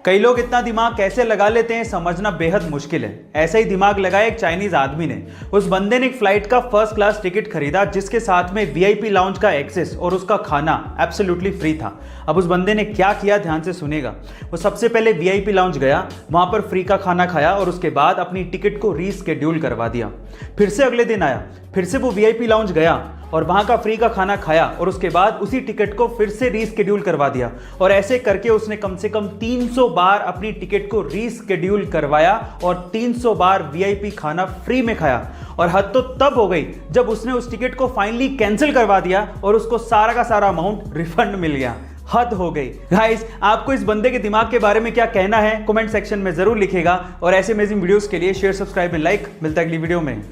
कई लोग इतना दिमाग कैसे लगा लेते हैं समझना बेहद मुश्किल है। ऐसा ही दिमाग लगाया एक चाइनीज आदमी ने। उस बंदे ने एक फ्लाइट का फर्स्ट क्लास टिकट खरीदा जिसके साथ में वीआईपी लाउंज का एक्सेस और उसका खाना एब्सोल्युटली फ्री था। अब उस बंदे ने क्या किया ध्यान से सुनेगा। वो सबसे पहले वीआईपी लाउंज गया, वहां पर फ्री का खाना खाया और उसके बाद अपनी टिकट को रीस्केड्यूल करवा दिया। फिर से अगले दिन आया, फिर से वो वीआईपी लाउंज गया और वहां का फ्री का खाना खाया और उसके बाद उसी टिकट को फिर से रीस्केड्यूल करवा दिया। और ऐसे करके उसने कम से कम 300 बार अपनी टिकट को रीस्केड्यूल करवाया और 300 बार वीआईपी खाना फ्री में खाया। और हद तो तब हो गई जब उसने उस टिकट को फाइनली कैंसिल करवा दिया और उसको सारा का सारा अमाउंट रिफंड मिल गया। हद हो गई। गाइस, आपको इस बंदे के दिमाग के बारे में क्या कहना है कमेंट सेक्शन में जरूर लिखिएगा। और ऐसे अमेजिंग वीडियोस के लिए शेयर, सब्सक्राइब एंड लाइक। मिलता है अगली वीडियो में।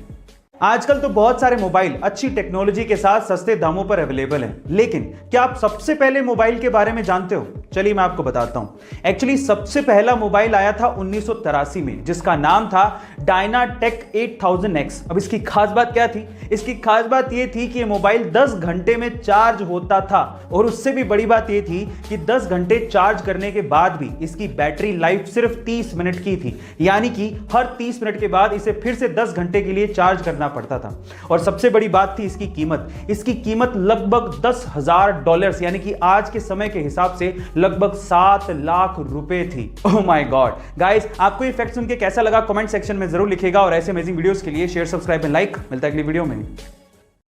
आजकल तो बहुत सारे मोबाइल अच्छी टेक्नोलॉजी के साथ सस्ते दामों पर अवेलेबल हैं, लेकिन क्या आप सबसे पहले मोबाइल के बारे में जानते हो? चलिए मैं आपको बताता हूं। एक्चुअली सबसे पहला मोबाइल आया था 1983 में, जिसका नाम था डायनाटेक 8000X। अब इसकी खास बात क्या थी? इसकी खास बात यह थी कि ये मोबाइल 10 घंटे में चार्ज होता था और उससे भी बड़ी बात यह थी कि 10 घंटे चार्ज करने के बाद भी इसकी बैटरी लाइफ सिर्फ 30 मिनट की थी, यानी कि हर 30 मिनट के बाद इसे फिर से 10 घंटे के लिए चार्ज करना पड़ता था। और सबसे बड़ी बात थी इसकी कीमत। इसकी कीमत लगभग $10,000 यानी कि आज के समय के हिसाब से लगभग 7 लाख रुपए थी। Oh my God. गाइस, आपको ये फैक्ट सुन के कैसा लगा कमेंट सेक्शन में जरूर लिखिएगा। और ऐसे अमेजिंग वीडियोस के लिए शेयर, सब्सक्राइब एंड लाइक। मिलता है अगली वीडियो में।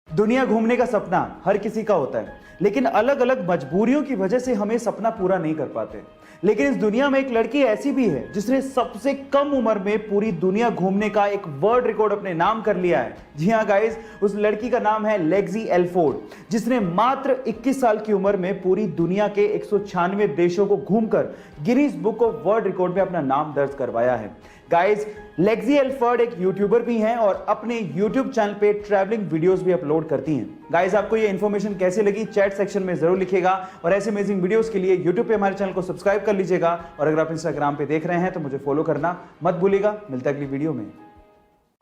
दुनिया घूमने का सपना हर किसी का होता है, लेकिन अलग अलग मजबूरियों की वजह से हमें सपना पूरा नहीं कर पाते। लेकिन इस दुनिया में एक लड़की ऐसी भी है जिसने सबसे कम उम्र में पूरी दुनिया घूमने का एक वर्ल्ड रिकॉर्ड अपने नाम कर लिया है। जी हाँ गाइस, उस लड़की का नाम है लेक्सी एल्फोर्ड, जिसने मात्र 21 साल की उम्र में पूरी दुनिया के 196 देशों को घूमकर Guinness book of world record में अपना नाम दर्ज करवाया है। गाइस, लेक्सी एल्फोर्ड एक यूट्यूबर भी हैं और अपने यूट्यूब चैनल पे ट्रैवलिंग वीडियोस भी अपलोड करती हैं। गाइस, आपको ये इन्फॉर्मेशन कैसे लगी चैट सेक्शन में जरूर लिखिएगा। और ऐसे अमेजिंग वीडियोस के लिए यूट्यूब पे हमारे चैनल को सब्सक्राइब कर लीजिएगा। और अगर आप इंस्टाग्राम पे देख रहे हैं तो मुझे फॉलो करना मत भूलिएगा। मिलता है अगली वीडियो में।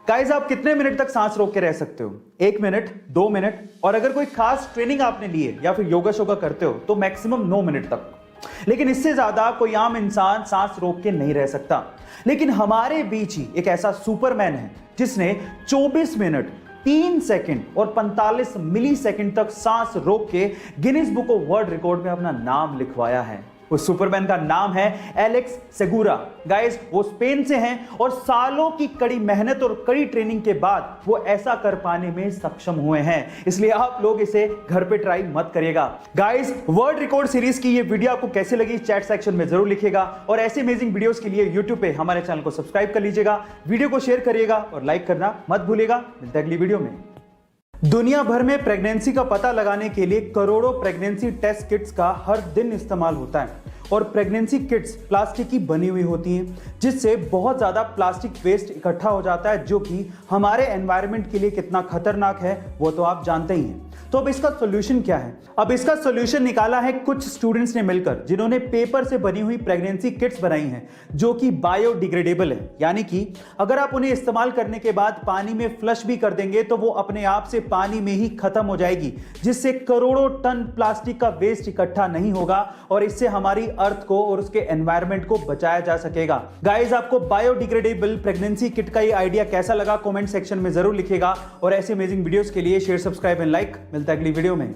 गाइस, आप कितने मिनट तक सांस रोक के रह सकते हो? 1 मिनट, 2 मिनट, और अगर कोई खास ट्रेनिंग आपने ली है या फिर योगा शोगा करते हो तो मैक्सिमम 9 मिनट तक। लेकिन इससे ज्यादा कोई आम इंसान सांस रोक के नहीं रह सकता। लेकिन हमारे बीच ही एक ऐसा सुपरमैन है जिसने 24 मिनट 3 सेकंड और 45 मिली सेकंड तक सांस रोक के Guinness book of world record में अपना नाम लिखवाया है। उस सुपरमैन का नाम है एलेक्स सेगुरा। गाइस, वो स्पेन से हैं और सालों की कड़ी मेहनत और कड़ी ट्रेनिंग के बाद वो ऐसा कर पाने में सक्षम हुए हैं। इसलिए आप लोग इसे घर पे ट्राई मत करिएगा। गाइस, वर्ल्ड रिकॉर्ड सीरीज की ये वीडियो आपको कैसे लगी चैट सेक्शन में जरूर लिखिएगा। और ऐसे अमेजिंग वीडियोस के लिए यूट्यूब पे हमारे चैनल को सब्सक्राइब कर लीजिएगा, वीडियो को शेयर करिएगा और लाइक करना मत भूलिएगा। मिलते हैं अगली वीडियो में। दुनिया भर में प्रेगनेंसी का पता लगाने के लिए करोड़ों प्रेगनेंसी टेस्ट किट्स का हर दिन इस्तेमाल होता है। और प्रेगनेंसी किट्स प्लास्टिक की बनी हुई होती हैं, जिससे बहुत ज़्यादा प्लास्टिक वेस्ट इकट्ठा हो जाता है, जो कि हमारे एनवायरनमेंट के लिए कितना खतरनाक है वो तो आप जानते ही हैं। तो अब इसका सोल्यूशन क्या है? अब इसका सोल्यूशन निकाला है कुछ स्टूडेंट्स ने मिलकर, जिन्होंने पेपर से बनी हुई प्रेगनेंसी किट्स बनाई हैं जो कि बायोडिग्रेडेबल है। यानी कि अगर आप उन्हें इस्तेमाल करने के बाद पानी में फ्लश भी कर देंगे तो वो अपने आप से पानी में ही खत्म हो जाएगी, जिससे करोड़ों टन प्लास्टिक का वेस्ट इकट्ठा नहीं होगा और इससे हमारी अर्थ को और उसके एनवायरनमेंट को बचाया जा सकेगा। गाइस, आपको बायोडिग्रेडेबल प्रेगनेंसी किट का ये आइडिया कैसा लगा कमेंट सेक्शन में जरूर लिखिएगा। और ऐसे अमेजिंग वीडियोस के लिए शेयर, सब्सक्राइब एंड लाइक। मिलता है अगली वीडियो में।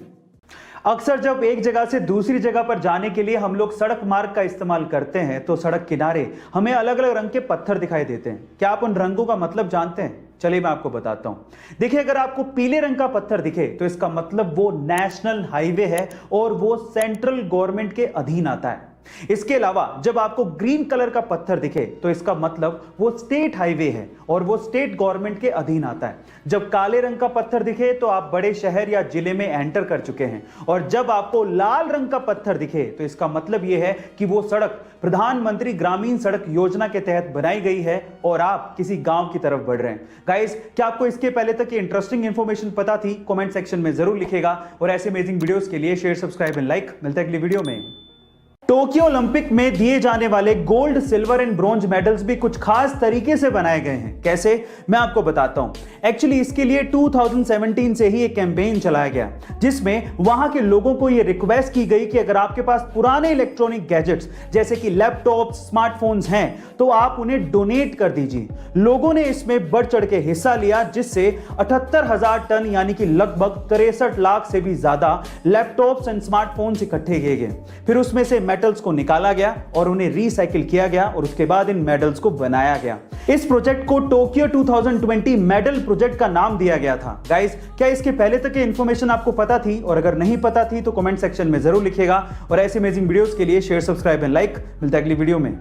अक्सर जब एक जगह से दूसरी जगह पर जाने के लिए हम लोग सड़क मार्ग का इस्तेमाल करते हैं तो सड़क किनारे हमें अलग अलग रंग के पत्थर दिखाई देते हैं। क्या आप उन रंगों का मतलब जानते हैं? चलिए मैं आपको बताता हूं। देखिए, अगर आपको पीले रंग का पत्थर दिखे तो इसका मतलब वो नेशनल हाईवे है और वो सेंट्रल गवर्नमेंट के अधीन आता है। इसके अलावा जब आपको ग्रीन कलर का पत्थर दिखे तो इसका मतलब वो स्टेट हाईवे है और वो स्टेट गवर्नमेंट के अधीन आता है। जब काले रंग का पत्थर दिखे तो आप बड़े शहर या जिले में एंटर कर चुके हैं। और जब आपको लाल रंग का पत्थर दिखे तो इसका मतलब यह है कि वो सड़क प्रधानमंत्री ग्रामीण सड़क योजना के तहत बनाई गई है और आप किसी गांव की तरफ बढ़ रहे हैं। गाइस, क्या आपको इसके पहले तक ये इंटरेस्टिंग इंफॉर्मेशन पता थी? कमेंट सेक्शन में जरूर लिखिएगा। और ऐसे अमेजिंग वीडियोस के लिए शेयर, सब्सक्राइब एंड लाइक। मिलते हैं अगली वीडियो में। टोक्यो ओलंपिक में दिए जाने वाले gold, silver and bronze medals भी कुछ खास तरीके से बनाए गए हैं। कैसे, मैं आपको बताता हूं। एक्चुअली इसके लिए 2017 से ही एक कैंपेन चलाया गया, जिसमें वहां के लोगों को यह रिक्वेस्ट की गई कि अगर आपके पास पुराने इलेक्ट्रॉनिक गैजेट्स जैसे कि लैपटॉप, स्मार्टफोन्स हैं तो आप उन्हें डोनेट कर दीजिए। लोगों ने इसमें बढ़ चढ़ के हिस्सा लिया, जिससे 78,000 टन यानी कि लगभग 63 लाख से भी ज्यादा लैपटॉप्स एंड स्मार्टफोन्स इकट्ठे किए गए। फिर उसमें से मेटल्स को निकाला गया और उन्हें रिसाइकिल किया गया और उसके बाद इन मेडल्स को बनाया गया। इस प्रोजेक्ट को टोक्यो 2020 मेडल प्रोजेक्ट का नाम दिया गया था। गाइस, क्या इसके पहले तक की इंफॉर्मेशन आपको पता थी? और अगर नहीं पता थी तो कमेंट सेक्शन में जरूर लिखिएगा। और ऐसे अमेजिंग वीडियोस के लिए शेयर, सब्सक्राइब एंड लाइक। मिलता है अगली वीडियो में।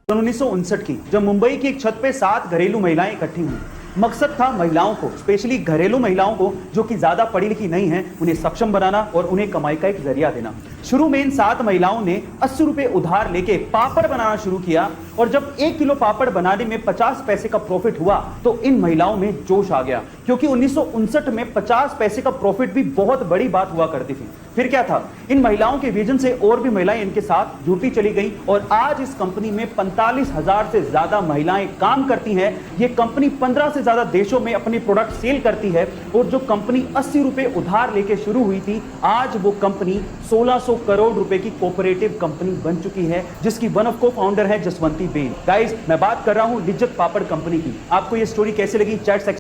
1959 की जब मुंबई की एक छत पे 7 घरेलू महिलाएं इकट्ठी हुई। मकसद था महिलाओं को, स्पेशली घरेलू महिलाओं को जो कि ज्यादा पढ़ी लिखी नहीं है, उन्हें सक्षम बनाना और उन्हें कमाई का एक जरिया देना। शुरू में इन 7 महिलाओं ने 80 रुपए उधार लेके पापड़ बनाना शुरू किया और जब 1 किलो पापड़ बनाने में 50 पैसे का प्रॉफिट हुआ तो इन महिलाओं में जोश आ गया, क्योंकि 1959 में 50 पैसे का प्रॉफिट भी बहुत बड़ी बात हुआ करती थी। फिर क्या था, इन महिलाओं के विजन से और भी महिलाएं इनके साथ जुड़ती चली गई और आज इस कंपनी में 45,000 से ज्यादा महिलाएं काम करती हैं। ये कंपनी 15 से ज्यादा देशों में अपनी प्रोडक्ट सेल करती है और जो कंपनी 80 रुपए उधार लेके शुरू हुई थी, आज वो कंपनी 1600 करोड़ रुपए की कोऑपरेटिव कंपनी बन चुकी है, जिसकी वन ऑफ को फाउंडर है जसवंती बेन। गाइस, मैं बात कर रहा हूं लिज्जत पापड़ कंपनी की। आपको ये स्टोरी कैसे लगी? Chat section